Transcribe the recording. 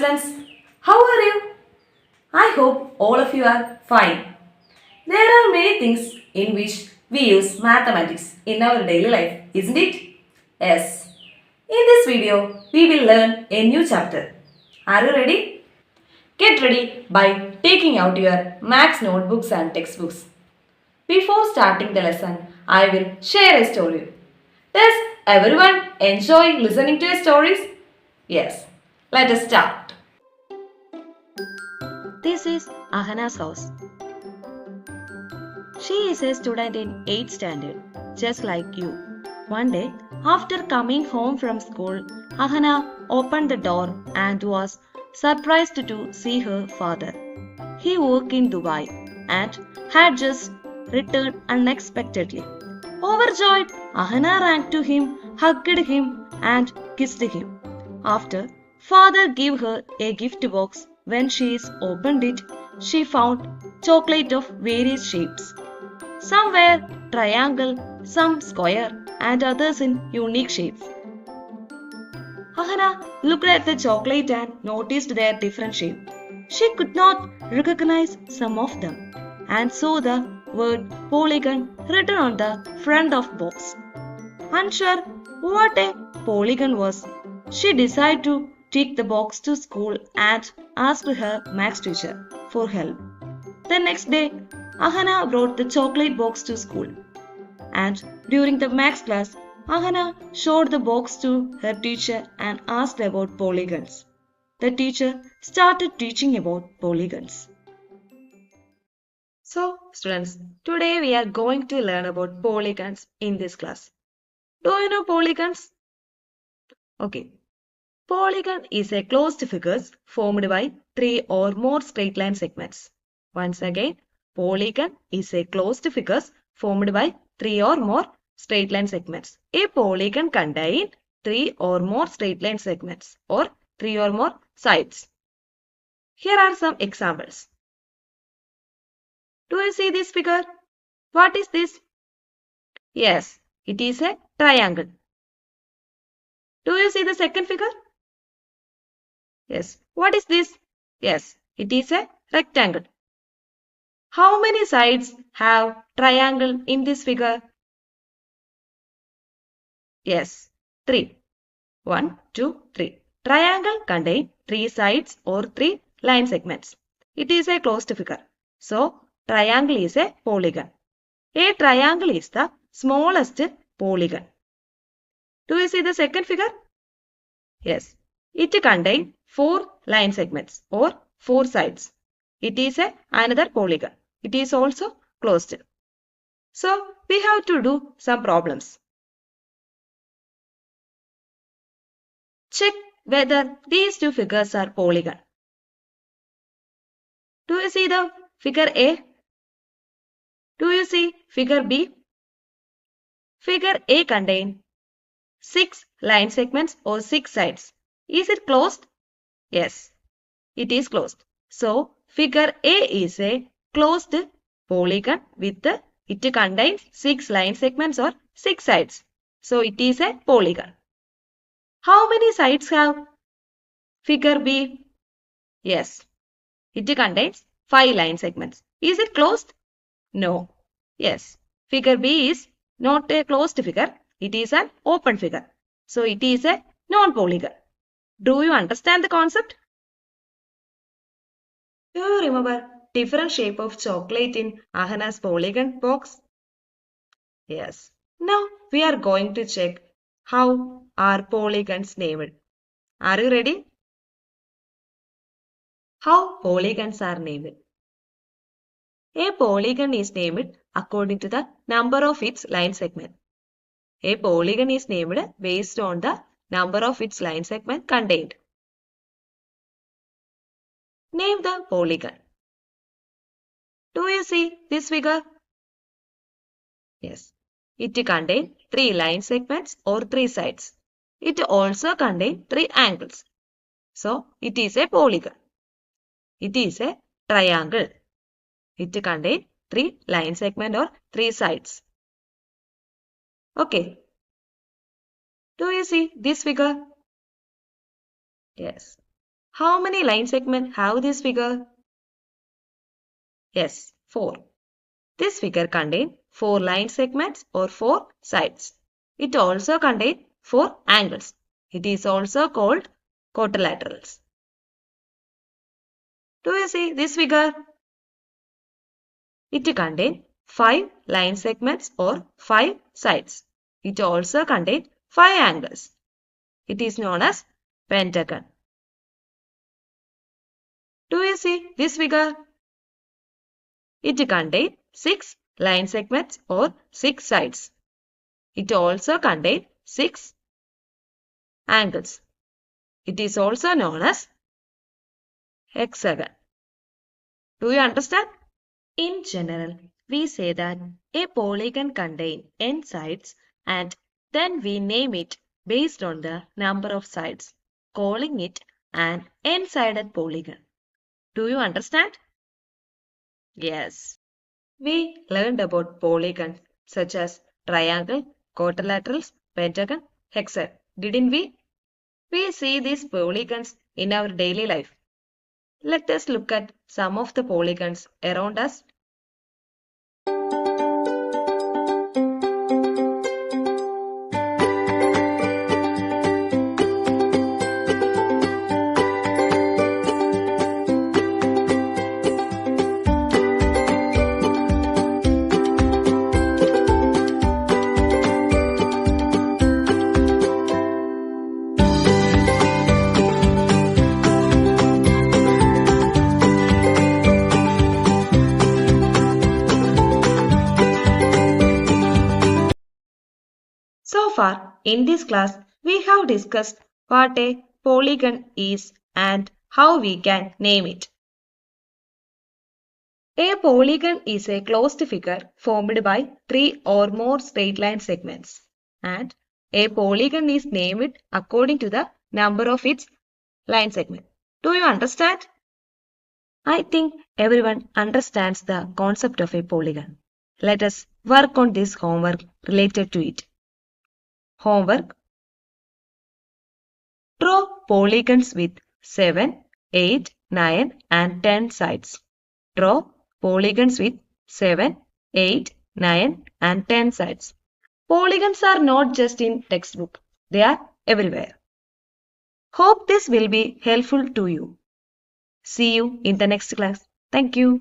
students, how are you? I hope all of you are fine. There are many things in which we use mathematics in our daily life, isn't it? Yes. In this video, we will learn a new chapter. Are you ready? Get ready by taking out your maths notebooks and textbooks. Before starting the lesson, I will share a story. Does everyone enjoy listening to stories? Yes. Let us start. This is Ahana's house. She is a student in 8th standard, just like you. One day, after coming home from school, Ahana opened the door and was surprised to see her father. He worked in Dubai and had just returned unexpectedly. Overjoyed, Ahana ran to him, hugged him, and kissed him. After, father gave her a gift box. When she opened it, she found chocolate of various shapes. Some were triangle, some square, and others in unique shapes. Ahana looked at the chocolate and noticed their different shape. She could not recognize some of them and saw the word polygon written on the front of box. Unsure what a polygon was, she decided to take the box to school and asked her maths teacher for help. The next day, Ahana brought the chocolate box to school. And during the maths class, Ahana showed the box to her teacher and asked about polygons. The teacher started teaching about polygons. So, students, today we are going to learn about polygons in this class. Do you know polygons? Okay. Polygon is a closed figure formed by three or more straight line segments. Once again, polygon is a closed figure formed by three or more straight line segments. A polygon contains three or more straight line segments or three or more sides. Here are some examples. Do you see this figure? What is this? Yes, it is a triangle. Do you see the second figure? Yes. What is this? Yes, it is a rectangle. How many sides have triangle in this figure? Yes, 3. 1, 2, 3. Triangle contains 3 sides or 3 line segments. It is a closed figure. So, triangle is a polygon. A triangle is the smallest polygon. Do you see the second figure? Yes. It contains 4 line segments or 4 sides. It is another polygon. It is also closed. So, we have to do some problems. Check whether these two figures are polygon. Do you see the figure A? Do you see figure B? Figure A contains 6 line segments or 6 sides. Is it closed? Yes, it is closed. So, figure A is a closed polygon with it contains 6 line segments or 6 sides. So, it is a polygon. How many sides have figure B? Yes, it contains 5 line segments. Is it closed? No. Yes, figure B is not a closed figure. It is an open figure. So, it is a non-polygon. Do you understand the concept? Do you remember different shape of chocolate in Ahana's polygon box? Yes. Now we are going to check how are polygons named. Are you ready? How polygons are named. A polygon is named according to the number of its line segment. A polygon is named based on the number of its line segment contained. Name the polygon. Do you see this figure? Yes. It contains 3 line segments or 3 sides. It also contains 3 angles. So, it is a polygon. It is a triangle. It contains 3 line segments or 3 sides. Okay. Do you see this figure? Yes. How many line segments have this figure? Yes, 4. This figure contains 4 line segments or 4 sides. It also contains 4 angles. It is also called quadrilaterals. Do you see this figure? It contains 5 line segments or 5 sides. It also contains 5 angles. It is known as pentagon. Do you see this figure? It contains 6 line segments or 6 sides. It also contains 6 angles. It is also known as hexagon. Do you understand? In general, we say that a polygon contains n sides and then we name it based on the number of sides, calling it an n-sided polygon. Do you understand? Yes. We learned about polygons such as triangle, quadrilaterals, pentagon, hexagon, didn't we? We see these polygons in our daily life. Let us look at some of the polygons around us. So far, in this class, we have discussed what a polygon is and how we can name it. A polygon is a closed figure formed by 3 or more straight line segments, and a polygon is named according to the number of its line segment. Do you understand? I think everyone understands the concept of a polygon. Let us work on this homework related to it. Homework. Draw polygons with 7, 8, 9 and 10 sides. Draw polygons with 7, 8, 9 and 10 sides. Polygons are not just in textbook. They are everywhere. Hope this will be helpful to you. See you in the next class. Thank you.